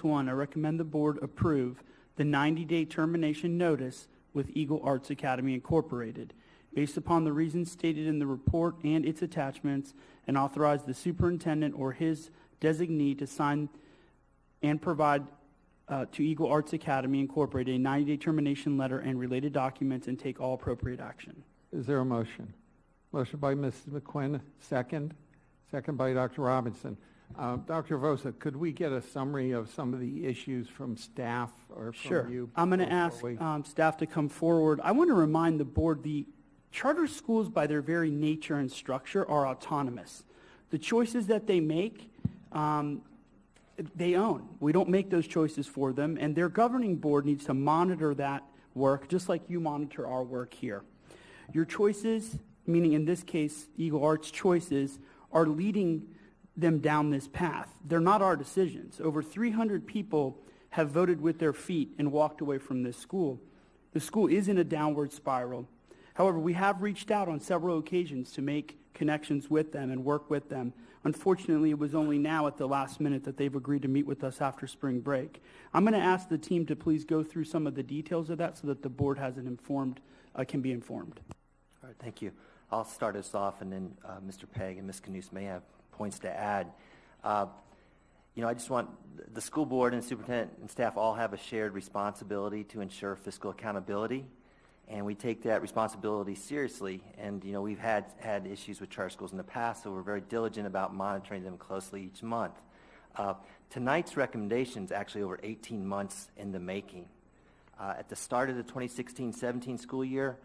6-1, I recommend the board approve the 90-day termination notice with Eagle Arts Academy Incorporated, based upon the reasons stated in the report and its attachments, and authorize the superintendent or his designee to sign and provide to Eagle Arts Academy Incorporated a 90-day termination letter and related documents, and take all appropriate action. Is there a motion? Motion by Mrs. McQuinn, second. Second by Dr. Robinson. Dr. Vosa, could we get a summary of some of the issues from staff or from you? I'm going to ask staff to come forward. I want to remind the board the charter schools, by their very nature and structure, are autonomous. The choices that they make, they own. We don't make those choices for them, and their governing board needs to monitor that work just like you monitor our work here. Your choices, meaning in this case Eagle Arts choices, are leading them down this path. They're not our decisions. Over 300 people have voted with their feet and walked away from this school. The school is in a downward spiral. However, we have reached out on several occasions to make connections with them and work with them. Unfortunately, it was only now at the last minute that they've agreed to meet with us after spring break. I'm going to ask the team to please go through some of the details of that so that the board can be informed. All right, thank you. I'll start us off, and then Mr. Pegg and Ms. Knus may have points to add. I just want the school board and superintendent and staff all have a shared responsibility to ensure fiscal accountability, and we take that responsibility seriously. And we've had issues with charter schools in the past, so we're very diligent about monitoring them closely each month. Tonight's recommendation is actually over 18 months in the making. At the start of the 2016-17 school year,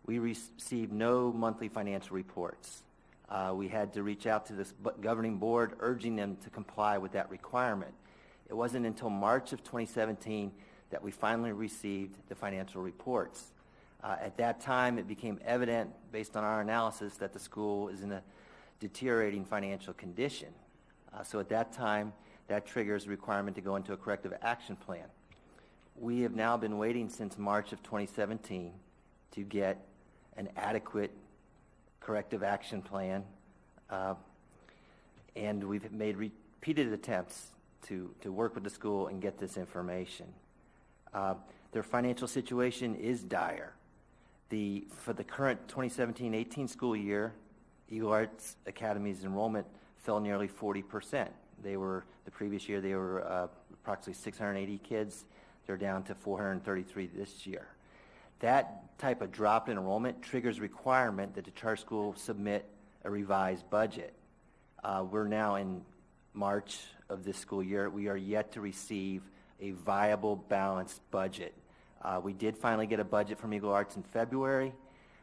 we received no monthly financial reports. We had to reach out to this governing board, urging them to comply with that requirement. It wasn't until March of 2017 that we finally received the financial reports. At that time, it became evident, based on our analysis, that the school is in a deteriorating financial condition. So at that time, that triggers the requirement to go into a corrective action plan. We have now been waiting since March of 2017 to get an adequate corrective action plan, and we've made repeated attempts to work with the school and get this information. Their financial situation is dire. For the current 2017-18 school year, Eagle Arts Academy's enrollment fell nearly 40%. The previous year they were approximately 680 kids. They're down to 433 this year. That type of drop in enrollment triggers requirement that the charter school submit a revised budget. We're now in March of this school year. We are yet to receive a viable, balanced budget. We did finally get a budget from Eagle Arts in February.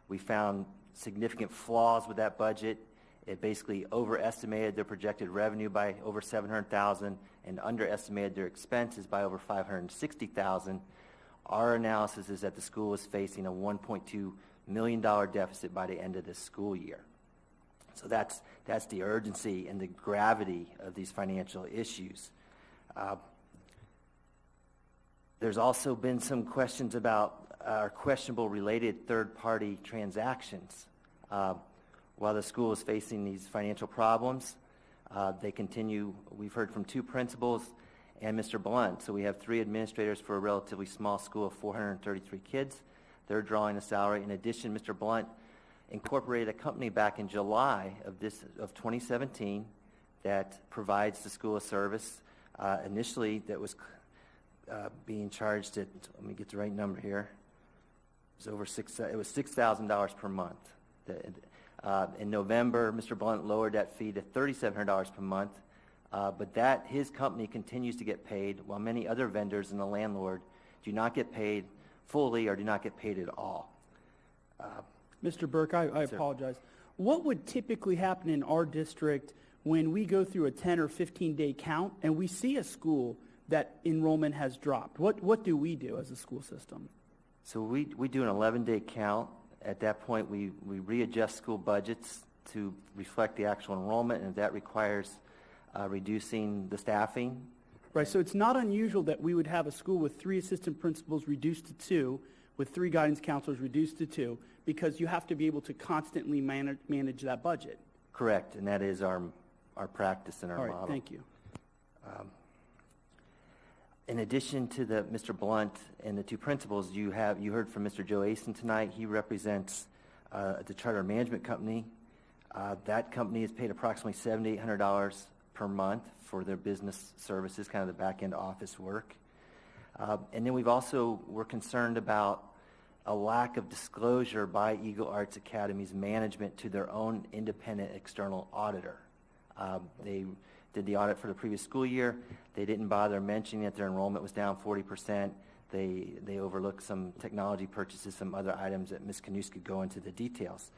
We found significant flaws with that budget. It basically overestimated their projected revenue by over $700,000 and underestimated their expenses by over $560,000. Our analysis is that the school is facing a $1.2 million deficit by the end of this school year. So that's the urgency and the gravity of these financial issues. There's also been some questions about our questionable related third-party transactions. While the school is facing these financial problems, they continue. We've heard from 2 principals and Mr. Blunt. So we have 3 administrators for a relatively small school of 433 kids. They're drawing a salary. In addition, Mr. Blunt incorporated a company back in July of 2017 that provides the school a service. Initially, that was being charged at, let me get the right number here. It was $6,000 per month. In November, Mr. Blunt lowered that fee to $3,700 per month. But his company continues to get paid, while many other vendors and the landlord do not get paid fully or do not get paid at all. Mr. Burke, I apologize. What would typically happen in our district when we go through a 10 or 15-day count and we see a school that enrollment has dropped? What do we do as a school system? So we do an 11-day count. At that point, we readjust school budgets to reflect the actual enrollment, and if that requires reducing the staffing. Right, so it's not unusual that we would have a school with 3 assistant principals reduced to 2, with 3 guidance counselors reduced to 2, because you have to be able to constantly manage that budget. Correct, and that is our practice and our model. All right, thank you. In addition to Mr. Blunt and the two principals, you heard from Mr. Joe Asen tonight. He represents the charter management company. That company is paid approximately $7,800 per month for their business services, kind of the back-end office work. And then we're concerned about a lack of disclosure by Eagle Arts Academy's management to their own independent external auditor. They did the audit for the previous school year. They didn't bother mentioning that their enrollment was down 40%. They overlooked some technology purchases, some other items that Ms. Knus could go into the details.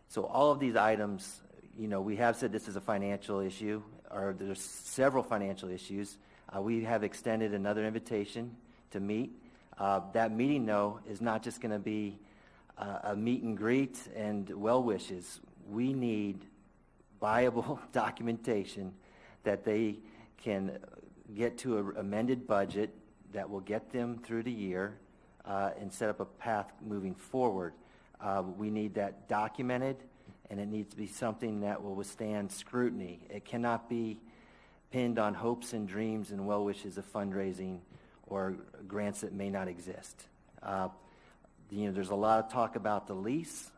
So all of these items, we have said this is a financial issue, or there's several financial issues. We have extended another invitation to meet. That meeting, though, is not just going to be a meet and greet and well wishes. We need viable documentation that they can get to an amended budget that will get them through the year and set up a path moving forward. We need that documented, and it needs to be something that will withstand scrutiny. It cannot be pinned on hopes and dreams and well wishes of fundraising or grants that may not exist. There's a lot of talk about the lease.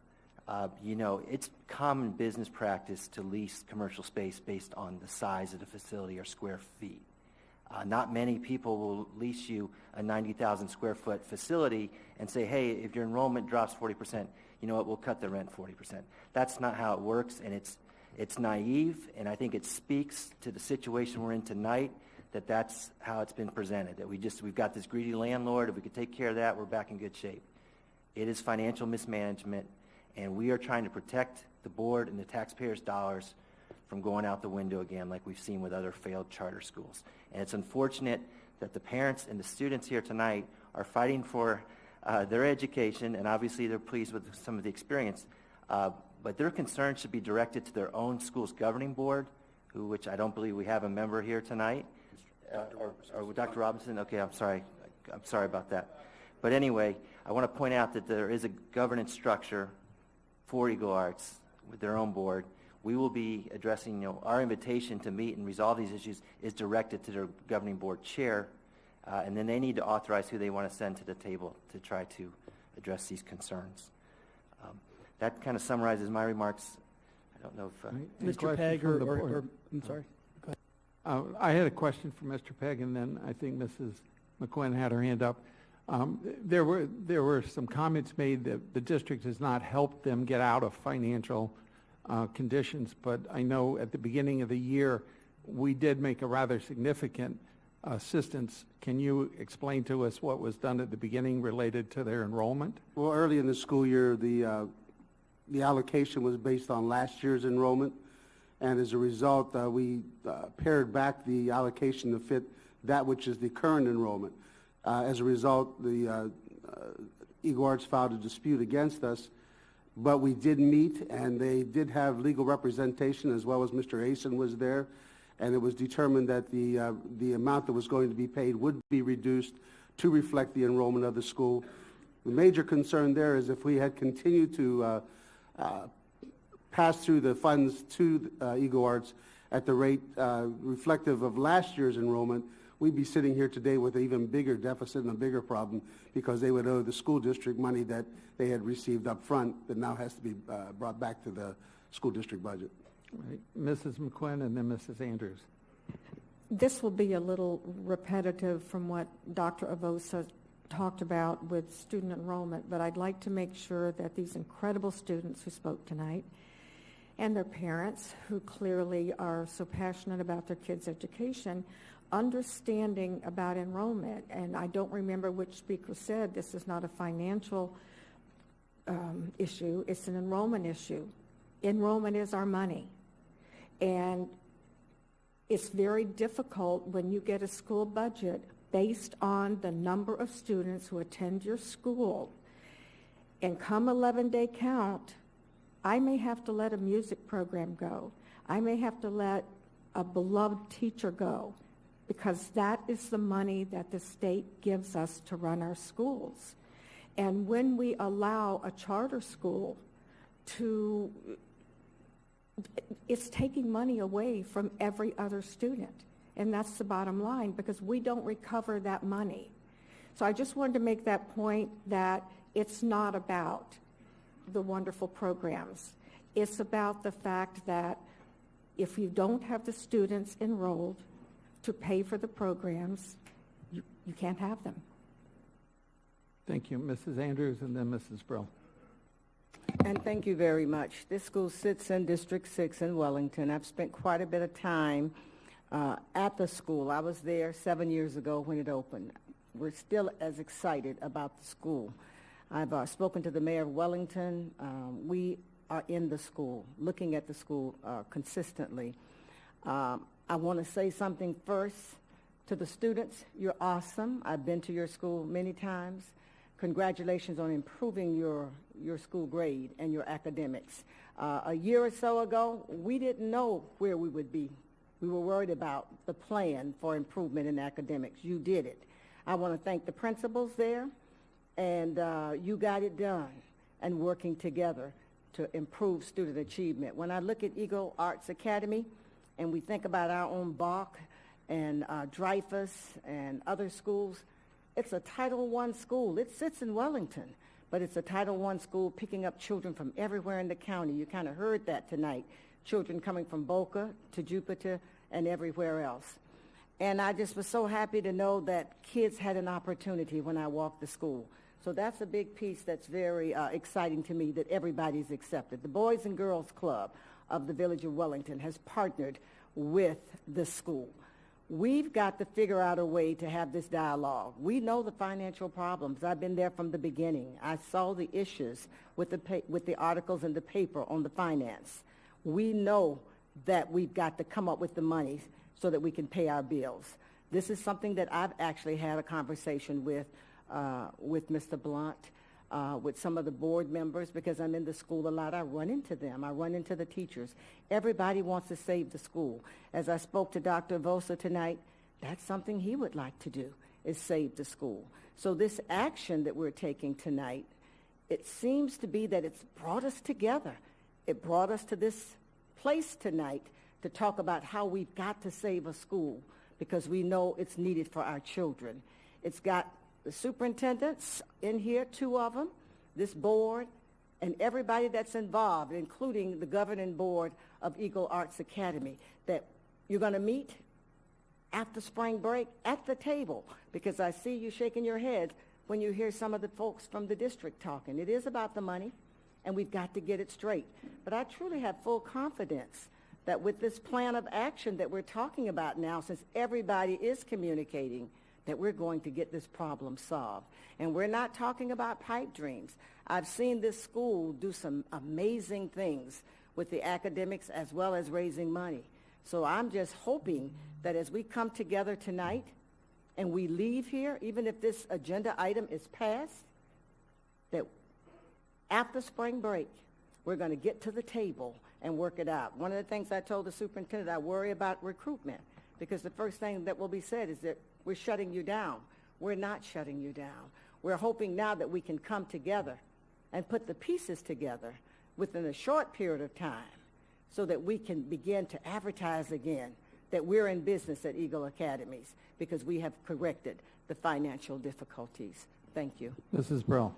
It's common business practice to lease commercial space based on the size of the facility or square feet. Not many people will lease you a 90,000 square foot facility and say, hey, if your enrollment drops 40%, you know what, we'll cut the rent 40%. That's not how it works, and it's naive, and I think it speaks to the situation we're in tonight, that's how it's been presented, that we've got this greedy landlord. If we could take care of that, we're back in good shape. It is financial mismanagement, and we are trying to protect the board and the taxpayers' dollars from going out the window again like we've seen with other failed charter schools. And it's unfortunate that the parents and the students here tonight are fighting for their education, and obviously they're pleased with some of the experience, but their concerns should be directed to their own school's governing board, which I don't believe we have a member here tonight. Or Dr. Robinson? Okay, I'm sorry about that. But anyway, I want to point out that there is a governance structure for Eagle Arts with their own board. We will be addressing, our invitation to meet and resolve these issues is directed to their governing board chair, and then they need to authorize who they want to send to the table to try to address these concerns. That kind of summarizes my remarks. I don't know if... Mr. Pegg or I'm sorry. I had a question for Mr. Pegg, and then I think Mrs. McQuinn had her hand up. There were some comments made that the district has not helped them get out of financial conditions, but I know at the beginning of the year we did make a rather significant assistance. Can you explain to us what was done at the beginning related to their enrollment? Well, early in the school year, the allocation was based on last year's enrollment. And as a result, we pared back the allocation to fit that which is the current enrollment. As a result, the Eagle Arts filed a dispute against us, but we did meet, and they did have legal representation, as well as Mr. Asen was there, and it was determined that the amount that was going to be paid would be reduced to reflect the enrollment of the school. The major concern there is if we had continued to pass through the funds to Eagle Arts at the rate reflective of last year's enrollment, we'd be sitting here today with an even bigger deficit and a bigger problem, because they would owe the school district money that they had received up front that now has to be brought back to the school district budget. Right. Mrs. McQuinn and then Mrs. Andrews. This will be a little repetitive from what Dr. Avosa talked about with student enrollment, but I'd like to make sure that these incredible students who spoke tonight and their parents, who clearly are so passionate about their kids' education, understanding about enrollment. And I don't remember which speaker said this is not a financial issue, it's an enrollment issue. Enrollment is our money. And it's very difficult when you get a school budget based on the number of students who attend your school. And come 11-day count, I may have to let a music program go. I may have to let a beloved teacher go, because that is the money that the state gives us to run our schools. And when we allow a charter school it's taking money away from every other student. and that's the bottom line, because we don't recover that money. So I just wanted to make that point, that it's not about the wonderful programs. It's about the fact that if you don't have the students enrolled to pay for the programs, you can't have them. Thank you. Mrs. Andrews and then Mrs. Brill. And thank you very much. This school sits in District 6 in Wellington. I've spent quite a bit of time at the school. I was there 7 years ago when it opened. We're still as excited about the school. I've spoken to the mayor of Wellington. We are in the school, looking at the school consistently. I want to say something first to the students. You're awesome. I've been to your school many times. Congratulations on improving your school grade and your academics. A year or so ago, we didn't know where we would be. We were worried about the plan for improvement in academics. You did it. I want to thank the principals there, and you got it done, and working together to improve student achievement. When I look at Eagle Arts Academy, and we think about our own Bach and Dreyfus and other schools, it's a Title I school. It sits in Wellington, but it's a Title I school picking up children from everywhere in the county. You kind of heard that tonight. Children coming from Boca to Jupiter and everywhere else. And I just was so happy to know that kids had an opportunity when I walked the school. So that's a big piece that's very exciting to me, that everybody's accepted. The Boys and Girls Club of the Village of Wellington has partnered with the school. We've got to figure out a way to have this dialogue. We know the financial problems. I've been there from the beginning. I saw the issues with the articles in the paper on the finance. We know that we've got to come up with the money so that we can pay our bills. This is something that I've actually had a conversation with Mr. Blunt, with some of the board members, because I'm in the school a lot. I run into them. I run into the teachers. Everybody wants to save the school. As I spoke to Dr. Vosa tonight, that's something he would like to do, is save the school. So this action that we're taking tonight, it seems to be that it's brought us together. It brought us to this place tonight to talk about how we've got to save a school, because we know it's needed for our children. It's got the superintendents in here, 2 of them, this board, and everybody that's involved, including the governing board of Eagle Arts Academy, that you're going to meet after spring break at the table, because I see you shaking your head when you hear some of the folks from the district talking. It is about the money, and we've got to get it straight. But I truly have full confidence that with this plan of action that we're talking about now, since everybody is communicating, that we're going to get this problem solved. And we're not talking about pipe dreams. I've seen this school do some amazing things with the academics as well as raising money. So I'm just hoping that as we come together tonight and we leave here, even if this agenda item is passed, that after spring break, we're going to get to the table and work it out. One of the things I told the superintendent, I worry about recruitment, because the first thing that will be said is that we're shutting you down. We're not shutting you down. We're hoping now that we can come together and put the pieces together within a short period of time so that we can begin to advertise again that we're in business at Eagle Academies, because we have corrected the financial difficulties. Thank you. Mrs. Brill.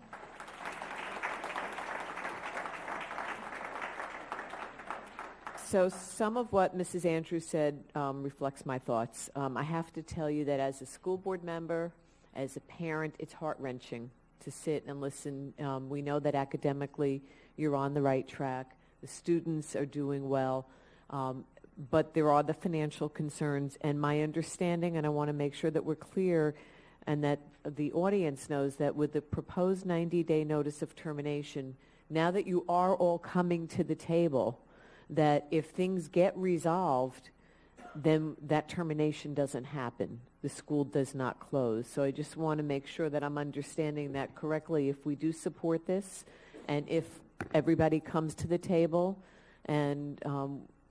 So some of what Mrs. Andrews said reflects my thoughts. I have to tell you that as a school board member, as a parent, it's heart-wrenching to sit and listen. We know that academically you're on the right track. The students are doing well. But there are the financial concerns. And my understanding, and I want to make sure that we're clear and that the audience knows, that with the proposed 90-day notice of termination, now that you are all coming to the table, that if things get resolved, then that termination doesn't happen. The school does not close. So I just want to make sure that I'm understanding that correctly. If we do support this, and if everybody comes to the table and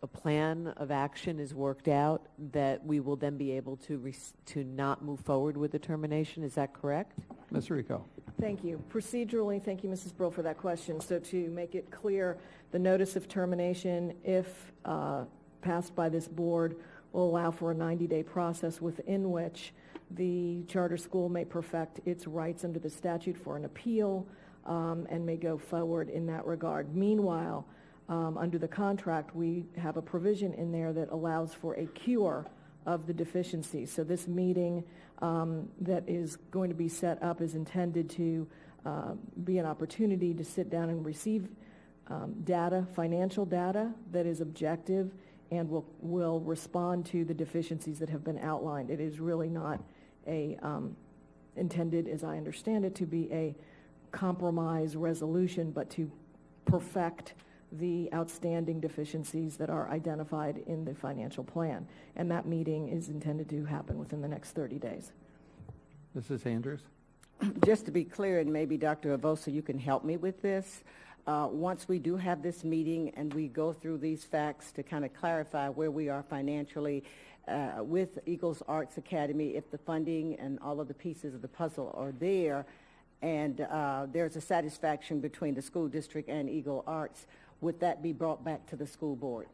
a plan of action is worked out, that we will then be able to not move forward with the termination. Is that correct? Ms. Rico. Thank you. Procedurally, thank you, Mrs. Brill, for that question. So to make it clear, the notice of termination, if passed by this board, will allow for a 90-day process within which the charter school may perfect its rights under the statute for an appeal and may go forward in that regard. Meanwhile, under the contract, we have a provision in there that allows for a cure of the deficiency. So this meeting that is going to be set up is intended to be an opportunity to sit down and receive data, financial data that is objective and will respond to the deficiencies that have been outlined. It is really not intended, as I understand it, to be a compromise resolution, but to perfect the outstanding deficiencies that are identified in the financial plan. And that meeting is intended to happen within the next 30 days. Mrs. Andrews? Just to be clear, and maybe Dr. Avosa, you can help me with this. Once we do have this meeting and we go through these facts to kind of clarify where we are financially with Eagles Arts Academy, if the funding and all of the pieces of the puzzle are there, and there's a satisfaction between the school district and Eagle Arts, would that be brought back to the school board?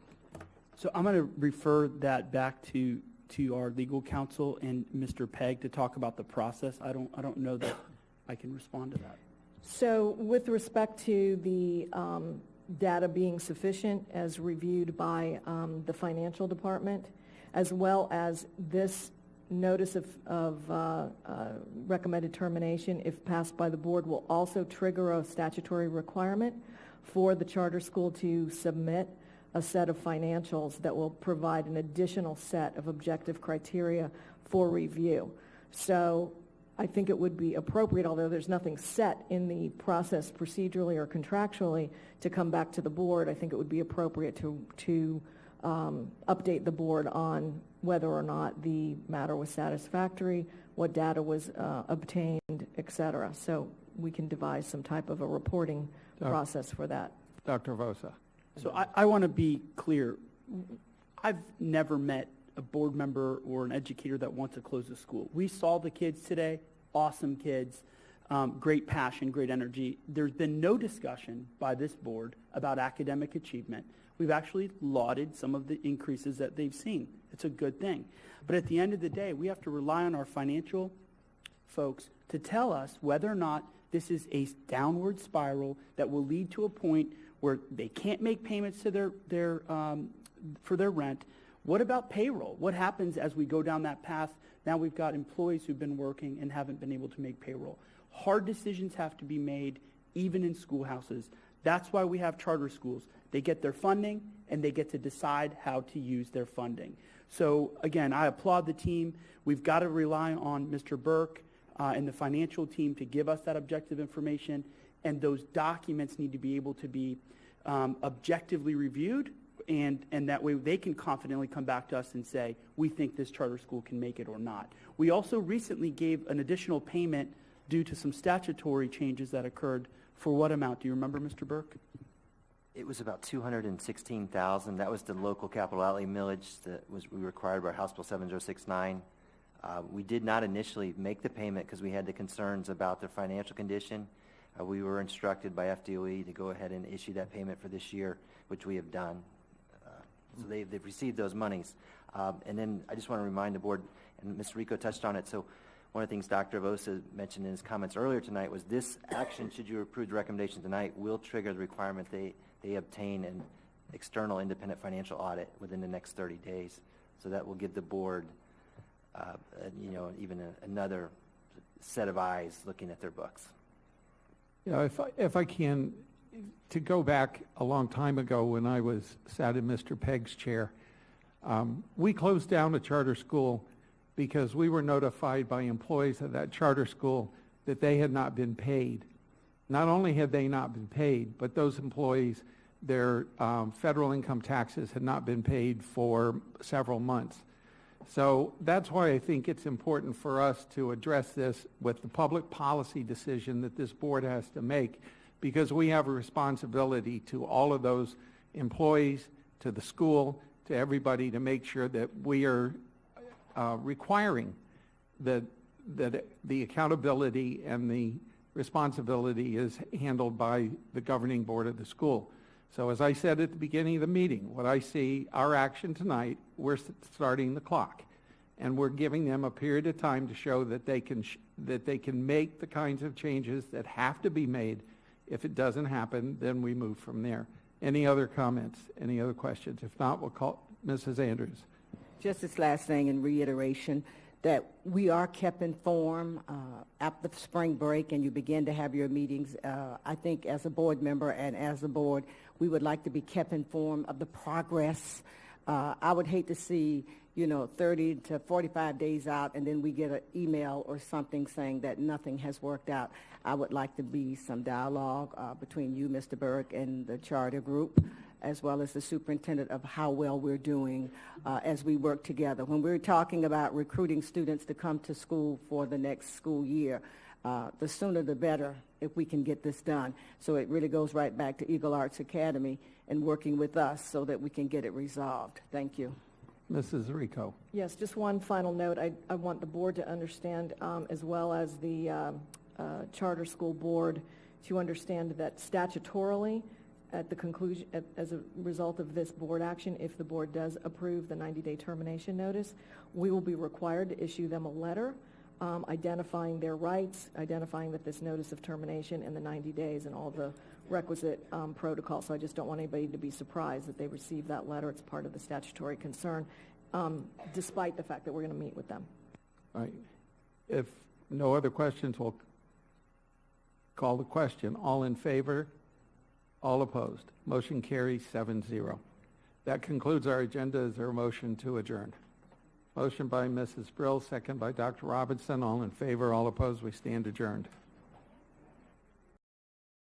So I'm going to refer that back to our legal counsel and Mr. Pegg to talk about the process. I don't know that I can respond to that. So with respect to the data being sufficient as reviewed by the financial department, as well as this notice of recommended termination, if passed by the board, will also trigger a statutory requirement for the charter school to submit a set of financials that will provide an additional set of objective criteria for review. So I think it would be appropriate, although there's nothing set in the process procedurally or contractually, to come back to the board. I think it would be appropriate to update the board on whether or not the matter was satisfactory, what data was obtained, et cetera. So we can devise some type of a reporting process for that. Dr. Vosa? So I want to be clear. I've never met a board member or an educator that wants to close a school. We saw the kids today, awesome kids, great passion, great energy. There's been no discussion by this board about academic achievement. We've actually lauded some of the increases that they've seen. It's a good thing. But at the end of the day, we have to rely on our financial folks to tell us whether or not this is a downward spiral that will lead to a point where they can't make payments to for their rent. What about payroll? What happens as we go down that path? Now we've got employees who've been working and haven't been able to make payroll. Hard decisions have to be made, even in schoolhouses. That's why we have charter schools. They get their funding, and they get to decide how to use their funding. So, again, I applaud the team. We've got to rely on Mr. Burke and the financial team to give us that objective information, and those documents need to be able to be objectively reviewed, and that way they can confidently come back to us and say, we think this charter school can make it or not. We also recently gave an additional payment due to some statutory changes that occurred. For what amount? Do you remember, Mr. Burke? It was about $216,000. That was the local capital outlay millage that was required by House Bill 7069. We did not initially make the payment because we had the concerns about their financial condition. We were instructed by FDOE to go ahead and issue that payment for this year, which we have done. So they've received those monies. And then I just want to remind the board, and Ms. Rico touched on it, so one of the things Dr. Avosa mentioned in his comments earlier tonight was this action, should you approve the recommendation tonight, will trigger the requirement they obtain an external independent financial audit within the next 30 days. So that will give the board, even another set of eyes looking at their books. Yeah, if I can, to go back a long time ago when I sat in Mr. Pegg's chair, we closed down a charter school because we were notified by employees of that charter school that they had not been paid. Not only had they not been paid, but those employees, their federal income taxes had not been paid for several months. So that's why I think it's important for us to address this with the public policy decision that this board has to make, because we have a responsibility to all of those employees, to the school, to everybody, to make sure that we are requiring that the accountability and the responsibility is handled by the governing board of the school. So as I said at the beginning of the meeting, what I see, our action tonight, we're starting the clock. And we're giving them a period of time to show that they can make the kinds of changes that have to be made. If it doesn't happen, then we move from there. Any other comments? Any other questions? If not, we'll call Mrs. Andrews. Just this last thing in reiteration, that we are kept informed after the spring break and you begin to have your meetings. I think as a board member and as a board, we would like to be kept informed of the progress. I would hate to see, 30 to 45 days out and then we get an email or something saying that nothing has worked out. I would like to be some dialogue between you, Mr. Burke, and the charter group, as well as the superintendent, of how well we're doing as we work together. When we're talking about recruiting students to come to school for the next school year, the sooner the better if we can get this done. So it really goes right back to Eagle Arts Academy and working with us so that we can get it resolved. Thank you. Mrs. Rico. Yes, just one final note. I want the board to understand, as well as the charter school board, to understand that statutorily, at the conclusion, as a result of this board action, if the board does approve the 90-day termination notice, we will be required to issue them a letter identifying their rights, identifying that this notice of termination in the 90 days and all the requisite protocol. So I just don't want anybody to be surprised that they receive that letter. It's part of the statutory concern, despite the fact that we're going to meet with them. All right. If no other questions, we'll call the question. All in favor? All opposed? Motion carries 7-0. That concludes our agenda. Is there a motion to adjourn? Motion by Mrs. Brill, second by Dr. Robinson. All in favor? All opposed? We stand adjourned.